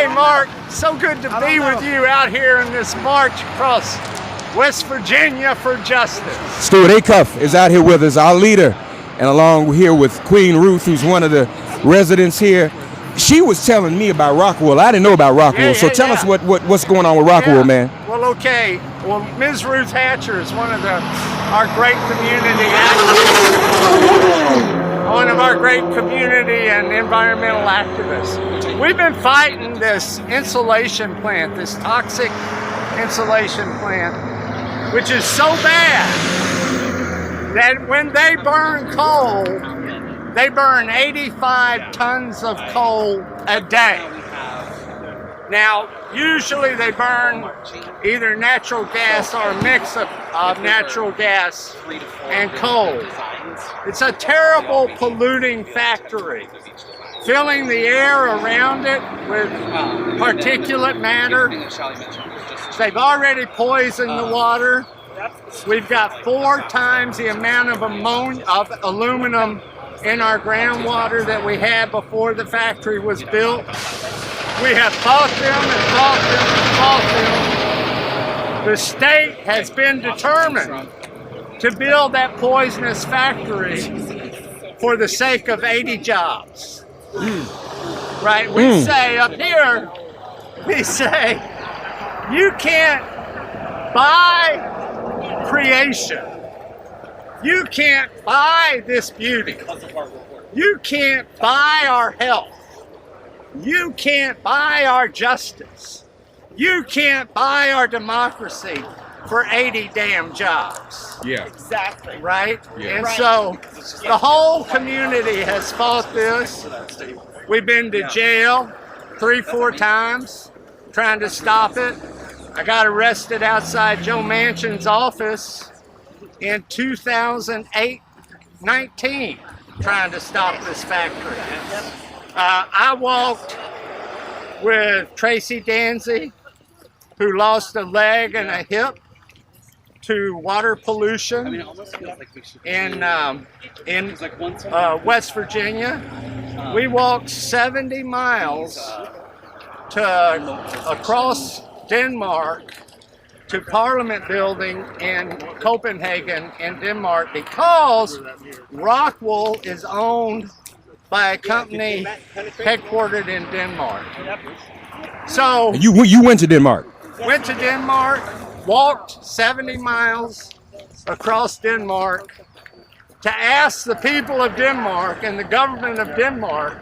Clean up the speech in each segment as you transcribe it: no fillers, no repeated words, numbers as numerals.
Hey, Mark, so good to be with you out here in this march across West Virginia for justice. Stewart Acuff is out here with us, our leader, and along here with Queen Ruth, who's one of the residents here. She was telling me about Rockwool. I didn't know about Rockwool, so tell us what's going on with Rockwool, man. Well, okay. Well, Ms. Ruth Hatcher is one of our great community and environmental activists. We've been fighting this insulation plant, this toxic insulation plant, which is so bad that when they burn coal, they burn 85 tons of coal a day. Now, usually they burn either natural gas or a mix of natural gas and coal. It's a terrible polluting factory, filling the air around it with particulate matter. They've already poisoned the water. We've got 4 times the amount of aluminum in our groundwater that we had before the factory was built. We have fought them and fought them and fought them. The state has been determined to build that poisonous factory for the sake of 80 jobs. Right? We say up here, we say, you can't buy creation. You can't buy this beauty. You can't buy our health. You can't buy our justice. You can't buy our democracy for 80 damn jobs. Yeah. Exactly. Right? Yeah. And so the whole community has fought this. We've been to jail 3-4 times trying to stop it. I got arrested outside Joe Manchin's office in 2019 trying to stop this factory. I walked with Tracy Danzy, who lost a leg and a hip to water pollution in West Virginia. We walked 70 miles across Denmark to Parliament building in Copenhagen in Denmark because Rockwool is owned by a company headquartered in Denmark. So you went to Denmark? Went to Denmark, walked 70 miles across Denmark to ask the people of Denmark and the government of Denmark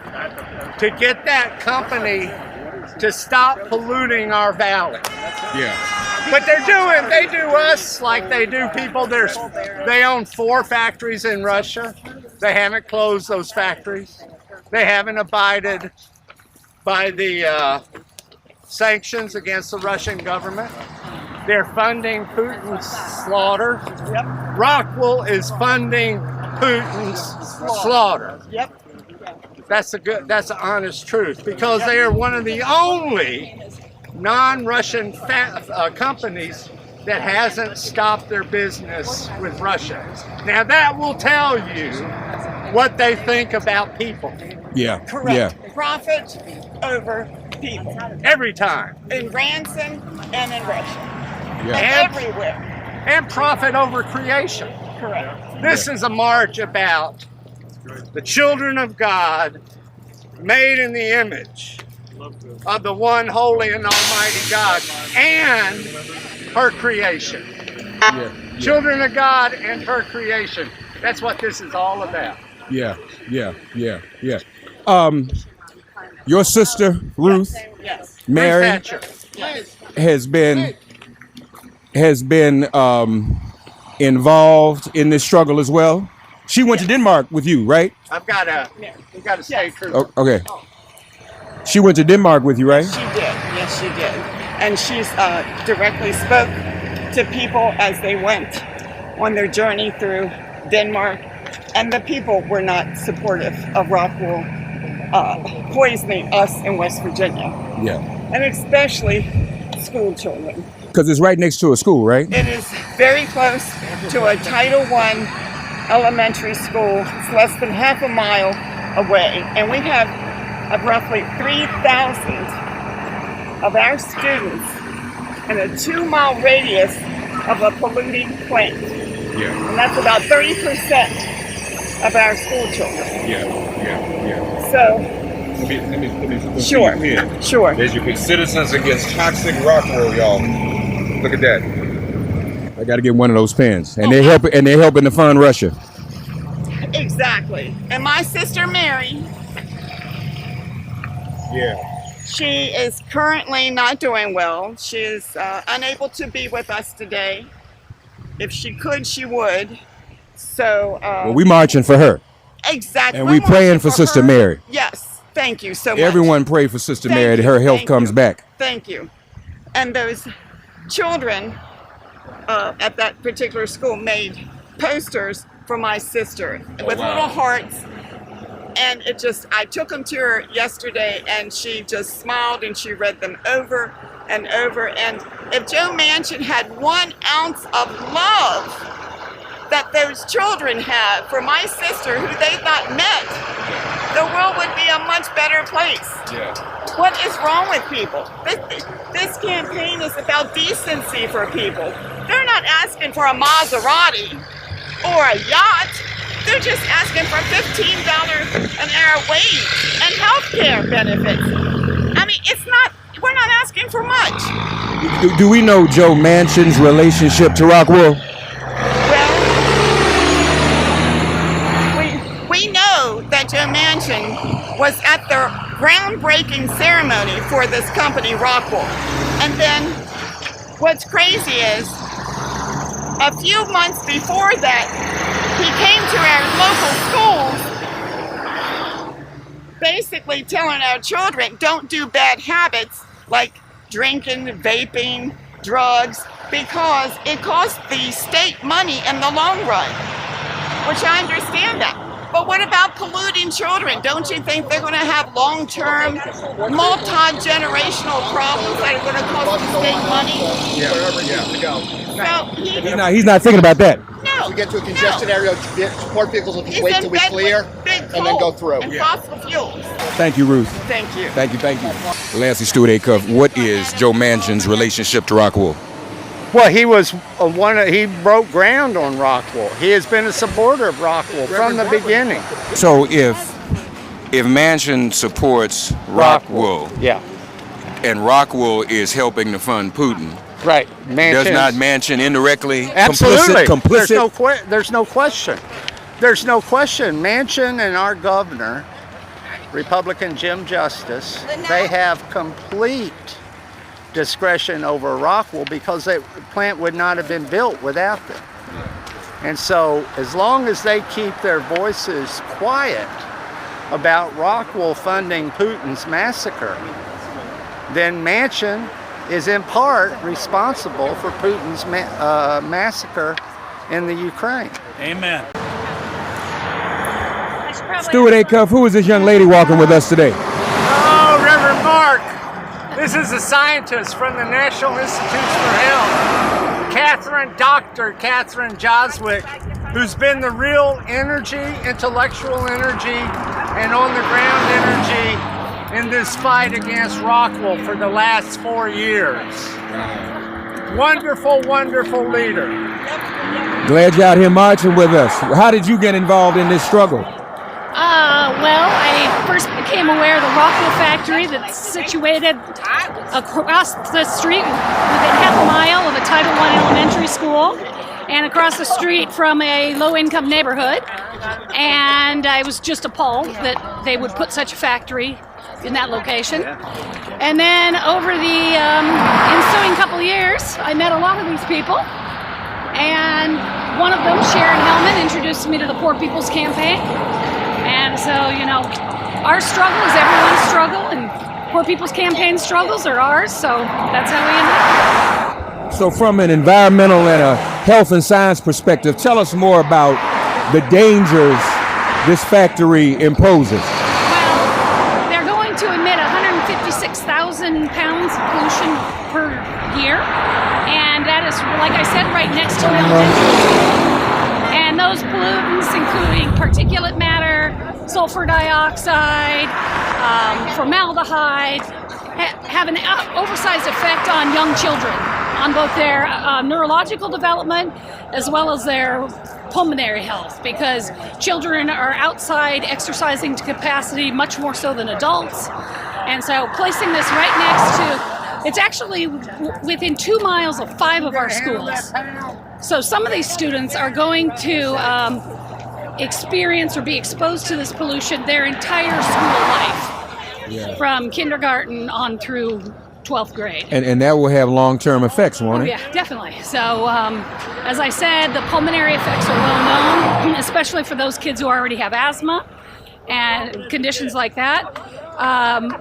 to get that company to stop polluting our valley. Yeah. But they do us like they do people. They own 4 factories in Russia. They haven't closed those factories. They haven't abided by the sanctions against the Russian government. They're funding Putin's slaughter. Yep. Rockwool is funding Putin's slaughter. Yep. That's an honest truth, because they are one of the only non-Russian companies that hasn't stopped their business with Russia. Now that will tell you what they think about people. Yeah. Correct. Yeah. Profit over people. Every time. In Branson and in Russia. Yeah. And everywhere. And profit over creation. Correct. This is a march about the children of God made in the image of the one holy and almighty God and her creation. Yeah. Children of God and her creation. That's what this is all about. Yeah. Your sister, Ruth, Mary, Ruth Hatcher. has been involved in this struggle as well. She went to Denmark with you, right? We've got to stay true. Oh, okay. She went to Denmark with you, right? She did. Yes, she did. And she's directly spoke to people as they went on their journey through Denmark. And the people were not supportive of Rockwool poisoning us in West Virginia. Yeah. And especially school children. Because it's right next to a school, right? It is very close to a Title I elementary school. It's less than half a mile away. And we have roughly 3,000 of our students in a 2-mile radius of a polluting plant. Yeah. And that's about 30% of our school children. Yeah. So, Let me sure. Sure. As you put Citizens Against Toxic Rockwool, y'all. Look at that. I got to get one of those pens, and they're helping to fund Russia. Exactly. And my sister Mary, she is currently not doing well. She is unable to be with us today. If she could, she would. So well, we marching for her. Exactly. And we praying for Sister her. Mary. Yes. Thank you so much. Everyone pray for Sister Mary that her health comes back. Thank you. And those children at that particular school made posters for my sister with little hearts. And I took them to her yesterday, and she just smiled and she read them over and over. And if Joe Manchin had 1 ounce of love that those children have for my sister, who they've not met, the world would be a much better place. Yeah. What is wrong with people? This campaign is about decency for people. They're not asking for a Maserati or a yacht. They're just asking for $15 an hour wage and health care benefits. I mean, we're not asking for much. Do we know Joe Manchin's relationship to Rockwool? Well, we know that Joe Manchin was at the groundbreaking ceremony for this company, Rockwool. And then what's crazy is, a few months before that, he came to our local schools basically telling our children, don't do bad habits like drinking, vaping, drugs, because it costs the state money in the long run, which I understand that. But what about polluting children? Don't you think they're going to have long-term, multi-generational problems that are going to cost the state money? So he's not thinking about that. No. We get to a congested area, support vehicles will just wait till we clear and then go through. And fossil fuels. Thank you, Ruth. Thank you. Thank you. Lancey Stewart Acuff, what is Joe Manchin's relationship to Rockwool? Well, he was he broke ground on Rockwool. He has been a supporter of Rockwool from the beginning. So if Manchin supports Rockwool, yeah, and Rockwool is helping to fund Putin, right? Does not Manchin indirectly absolutely complicit? There's no question. There's no question. Manchin and our governor, Republican Jim Justice, they have complete discretion over Rockwool because the plant would not have been built without them. And so as long as they keep their voices quiet about Rockwool funding Putin's massacre, then Manchin is in part responsible for Putin's massacre in the Ukraine. Amen. Stewart Acuff, who is this young lady walking with us today? Oh, Reverend Mark. This is a scientist from the National Institutes for Health, Dr. Catherine Jozwick, who's been the real energy, intellectual energy, and on-the-ground energy in this fight against Rockwool for the last 4 years. Wonderful, wonderful leader. Glad you're out here marching with us. How did you get involved in this struggle? Well, I first became aware of the Rockwool factory that's situated across the street within half a mile of a Title I elementary school and across the street from a low-income neighborhood. And I was just appalled that they would put such a factory in that location. And then over the ensuing couple of years, I met a lot of these people. And one of them, Sharon Hellman, introduced me to the Poor People's Campaign. And so, our struggle is everyone's struggle, and Poor People's Campaign struggles are ours, so that's how we end up. So from an environmental and a health and science perspective, tell us more about the dangers this factory imposes. Well, they're going to emit 156,000 pounds of pollution per year, and that is, like I said, right next to an elementary school. And those pollutants, including particulate matter, sulfur dioxide, formaldehyde, have an oversized effect on young children, on both their neurological development as well as their pulmonary health, because children are outside exercising to capacity much more so than adults. And so placing this right next to, it's actually within 2 miles of 5 of our schools. So some of these students are going to experience or be exposed to this pollution their entire school life, from kindergarten on through 12th grade. And that will have long-term effects, won't it? Yeah, definitely. So, as I said, the pulmonary effects are well known, especially for those kids who already have asthma and conditions like that.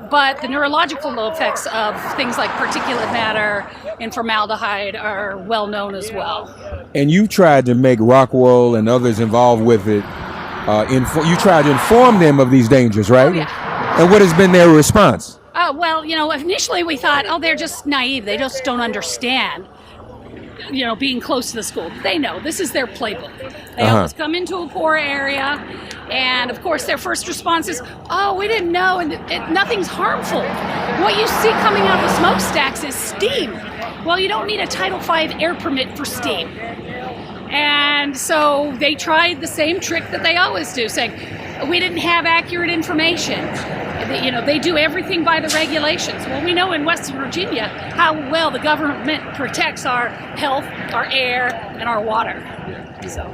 But the neurological effects of things like particulate matter and formaldehyde are well known as well. And you tried to make Rockwool and others involved with it, you tried to inform them of these dangers, right? Oh, yeah. And what has been their response? Well, initially we thought, they're just naive. They just don't understand, being close to the school. They know. This is their playbook. They always come into a poor area, and of course their first response is, we didn't know, and nothing's harmful. What you see coming out of the smokestacks is steam. Well, you don't need a Title V air permit for steam. And so they tried the same trick that they always do, saying, we didn't have accurate information. They do everything by the regulations. Well, we know in West Virginia how well the government protects our health, our air, and our water. So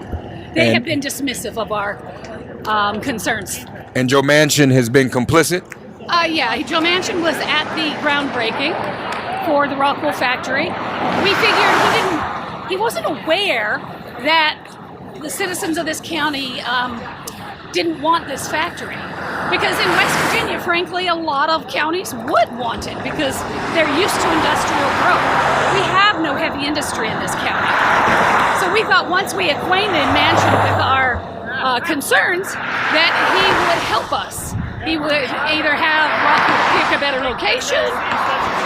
they have been dismissive of our concerns. And Joe Manchin has been complicit? Yeah, Joe Manchin was at the groundbreaking for the Rockwool factory. We figured he wasn't aware that the citizens of this county didn't want this factory. Because in West Virginia, frankly, a lot of counties would want it because they're used to industrial growth. We have no heavy industry in this county. So we thought once we acquainted Manchin with our concerns, that he would help us. He would either have Rockwool pick a better location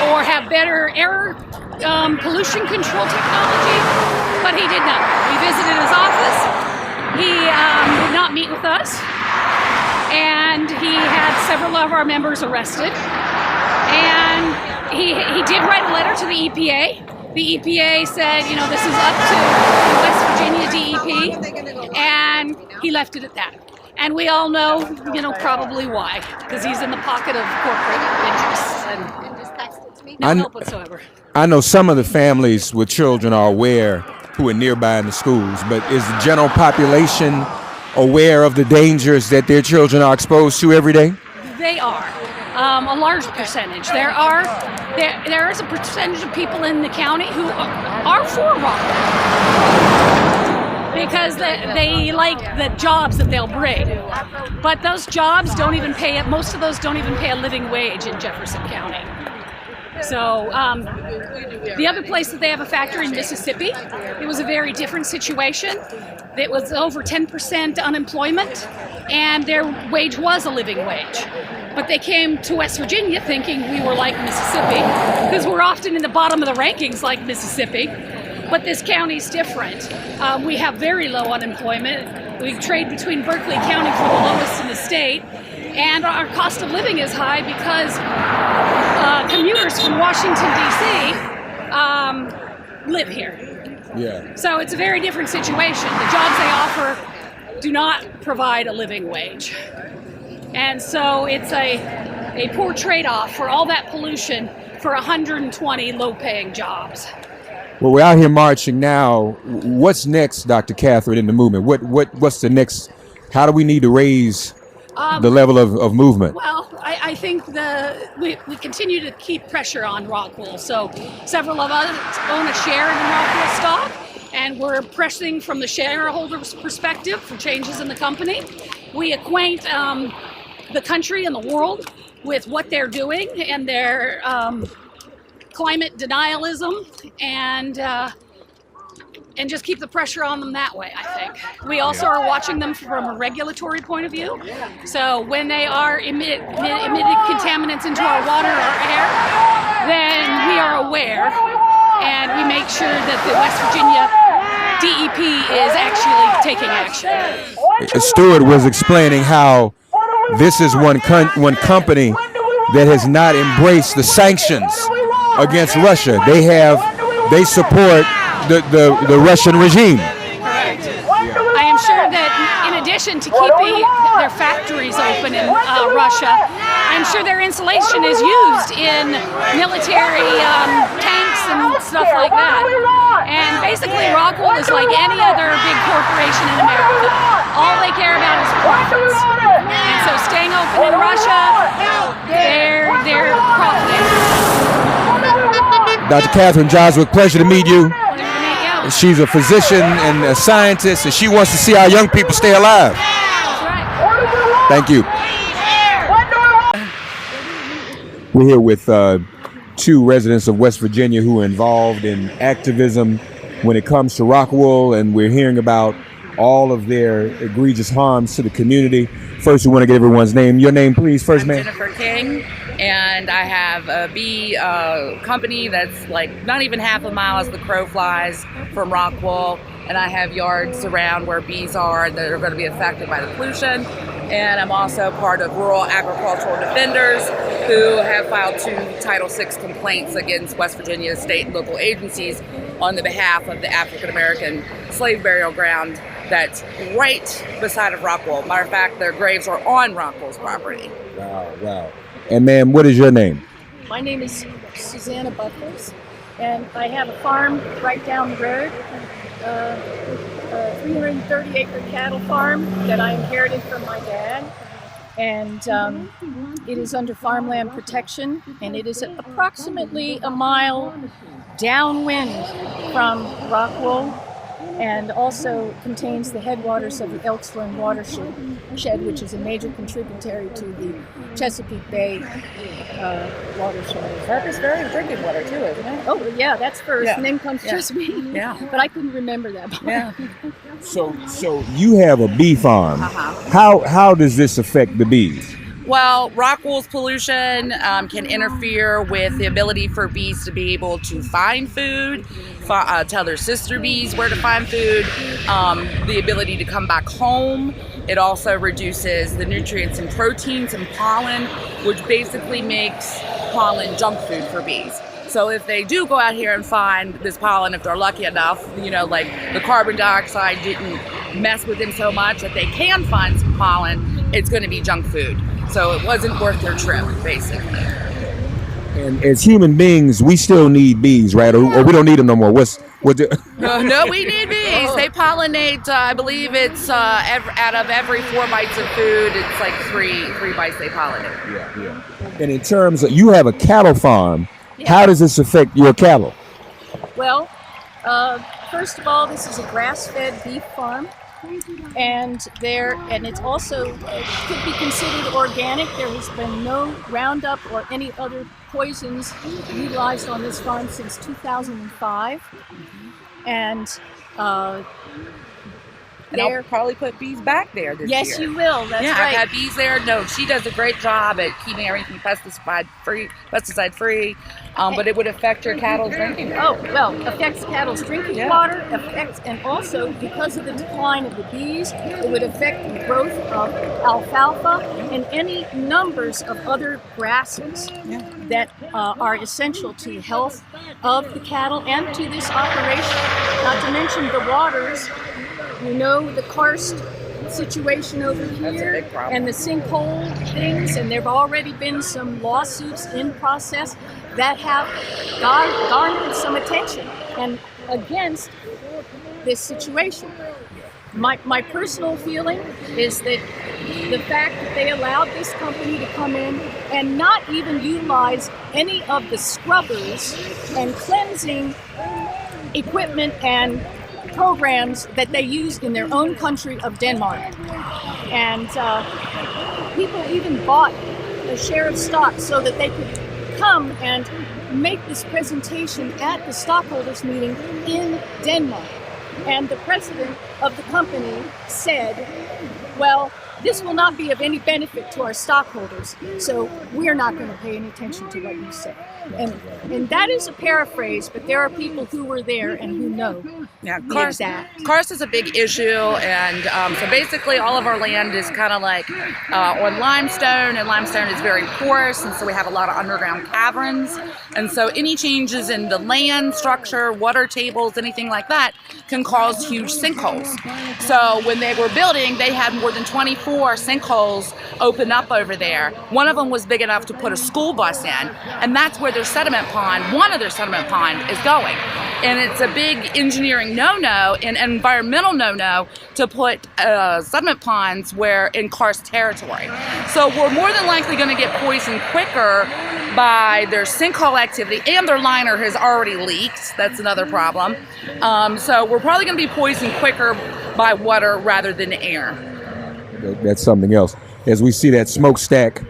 or have better air pollution control technology, but he did not. We visited his office. He would not meet with us. And he had several of our members arrested. And he did write a letter to the EPA. The EPA said, this is up to West Virginia DEP, and he left it at that. And we all know, probably why, because he's in the pocket of corporate interests and no help whatsoever. I know some of the families with children are aware who are nearby in the schools, but is the general population aware of the dangers that their children are exposed to every day? They are. A large percentage. There is a percentage of people in the county who are for Rockwool because they like the jobs that they'll bring. But those jobs don't even pay, most of those don't even pay a living wage in Jefferson County. So the other place that they have a factory in Mississippi, it was a very different situation. It was over 10% unemployment, and their wage was a living wage. But they came to West Virginia thinking we were like Mississippi, because we're often in the bottom of the rankings like Mississippi. But this county's different. We have very low unemployment. We trade between Berkeley County for the lowest in the state, and our cost of living is high because commuters from Washington, D.C. live here. Yeah. So it's a very different situation. The jobs they offer do not provide a living wage. And so it's a poor trade-off for all that pollution for 120 low-paying jobs. Well, we're out here marching now. What's next, Dr. Catherine, in the movement? What's the next? How do we need to raise the level of movement? Well, I think we continue to keep pressure on Rockwool. So several of us own a share in the Rockwool stock, and we're pressing from the shareholders' perspective for changes in the company. We acquaint the country and the world with what they're doing and their climate denialism, and just keep the pressure on them that way, I think. We also are watching them from a regulatory point of view. So when they are emitting contaminants into our water or air, then we are aware, and we make sure that the West Virginia DEP is actually taking action. Stewart was explaining how this is one company that has not embraced the sanctions against Russia. They support the Russian regime. I am sure that in addition to keeping their factories open in Russia, I'm sure their insulation is used in military tanks and stuff like that. And basically Rockwool is like any other big corporation in America. All they care about is profits. And so staying open in Russia, they're profiting. Dr. Catherine Jozwick, pleasure to meet you. Pleasure to meet you. She's a physician and a scientist, and she wants to see our young people stay alive. That's right. Thank you. We're here with two residents of West Virginia who are involved in activism when it comes to Rockwool, and we're hearing about all of their egregious harms to the community. First, we want to get everyone's name. Your name, please, first, ma'am. Jennifer King, and I have a bee company that's like not even half a mile as the crow flies from Rockwool, and I have yards around where bees are that are going to be affected by the pollution. And I'm also part of Rural Agricultural Defenders, who have filed 2 Title VI complaints against West Virginia state and local agencies on the behalf of the African American slave burial ground that's right beside of Rockwool. Matter of fact, their graves are on Rockwool's property. Wow. And ma'am, what is your name? My name is Susannah Buckles, and I have a farm right down the road, a 330-acre cattle farm that I inherited from my dad. And it is under farmland protection, and it is approximately a mile downwind from Rockwool, and also contains the headwaters of the Elksland watershed, which is a major contributory to the Chesapeake Bay watershed. That is very drinking water too, isn't it? Oh, yeah, that's first, Yeah. and then comes Chesapeake. Yeah. But I couldn't remember that part. Yeah. So you have a bee farm. How does this affect the bees? Well, Rockwool's pollution can interfere with the ability for bees to be able to find food, tell their sister bees where to find food, the ability to come back home. It also reduces the nutrients and proteins in pollen, which basically makes pollen junk food for bees. So if they do go out here and find this pollen, if they're lucky enough, like the carbon dioxide didn't mess with them so much that they can find some pollen, it's going to be junk food. So it wasn't worth their trip, basically. And as human beings, we still need bees, right? Or we don't need them no more. No, we need bees. They pollinate. I believe it's out of every 4 bites of food, it's like three bites they pollinate. Yeah. And in terms of, you have a cattle farm. Yeah. How does this affect your cattle? Well, first of all, this is a grass-fed beef farm. And it's also could be considered organic. There has been no Roundup or any other poisons utilized on this farm since 2005. And I'll probably put bees back there this year. Yes, you will. That's yeah, right. I've had bees there. No, she does a great job at keeping everything pesticide free. But it would affect your cattle's drinking water. Oh, well, affects cattle's drinking water, and also because of the decline of the bees, it would affect the growth of alfalfa and any numbers of other grasses that are essential to the health of the cattle and to this operation. Not to mention the waters. The karst situation over here and the sinkhole things, and there have already been some lawsuits in process that have garnered some attention and against this situation. My personal feeling is that the fact that they allowed this company to come in and not even utilize any of the scrubbers and cleansing equipment and programs that they use in their own country of Denmark. And people even bought a share of stock so that they could come and make this presentation at the stockholders meeting in Denmark. And the president of the company said, well, this will not be of any benefit to our stockholders, so we're not going to pay any attention to what you say. And that is a paraphrase, but there are people who were there and who know. Yeah, the exact. karst is a big issue, and so basically all of our land is kind of like on limestone, and limestone is very porous, and so we have a lot of underground caverns, and so any changes in the land structure, water tables, anything like that can cause huge sinkholes. So when they were building, they had more than 24 sinkholes open up over there. One of them was big enough to put a school bus in, and that's where their sediment pond, one of their sediment pond, is going. And it's a big engineering no-no and environmental no-no to put sediment ponds where in karst territory. So we're more than likely going to get poisoned quicker by their sinkhole activity, and their liner has already leaked. That's another problem. So we're probably going to be poisoned quicker by water rather than air. That's something else. As we see that smokestack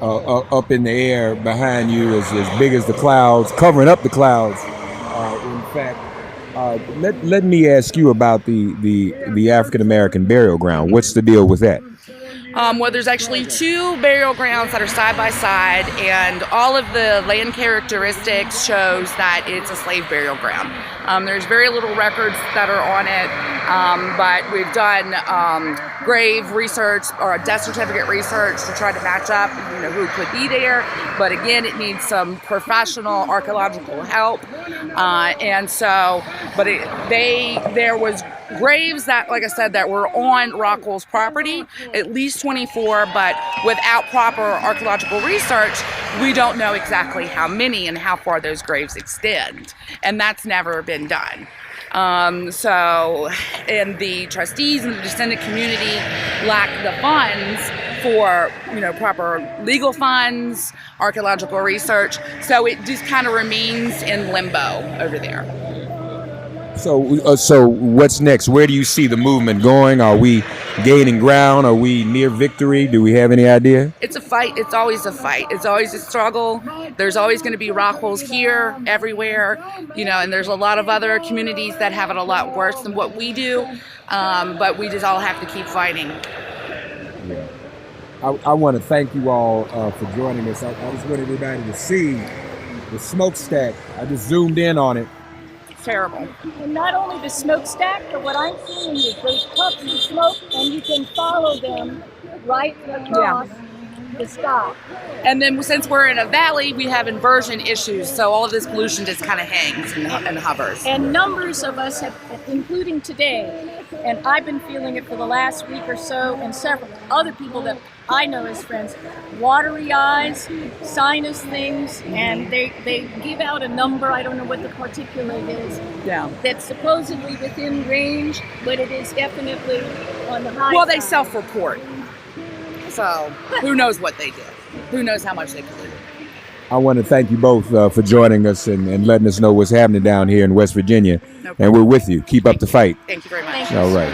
up in the air behind you, is as big as the clouds, covering up the clouds. In fact, let me ask you about the African American burial ground. What's the deal with that? Well, there's actually two burial grounds that are side by side, and all of the land characteristics shows that it's a slave burial ground. There's very little records that are on it, but we've done grave research or death certificate research to try to match up, who could be there. But again, it needs some professional archaeological help, and so, but there was graves that, like I said, that were on Rockwool's property, at least 24, but without proper archaeological research, we don't know exactly how many and how far those graves extend, and that's never been done. So, and the trustees and the descendant community lack the funds for, proper legal funds, archaeological research, so it just kind of remains in limbo over there. So what's next? Where do you see the movement going? Are we gaining ground? Are we near victory? Do we have any idea? It's a fight. It's always a fight. It's always a struggle. There's always going to be Rockwools here, everywhere, and there's a lot of other communities that have it a lot worse than what we do, but we just all have to keep fighting. Yeah. I want to thank you all for joining us. I just want everybody to see the smokestack. I just zoomed in on it. Terrible. And not only the smokestack, but what I'm seeing is those puffs of smoke, and you can follow them right across the sky. And then since we're in a valley, we have inversion issues, so all of this pollution just kind of hangs and hovers. And numbers of us have, including today, and I've been feeling it for the last week or so, and several other people that I know as friends, watery eyes, sinus things, and they give out a number, I don't know what the particulate is, that's supposedly within range, but it is definitely on the high side. Well, they self-report, so who knows what they did? Who knows how much they polluted? I want to thank you both for joining us and letting us know what's happening down here in West Virginia. No problem. And we're with you. Keep up the fight. Thank you very much. All right.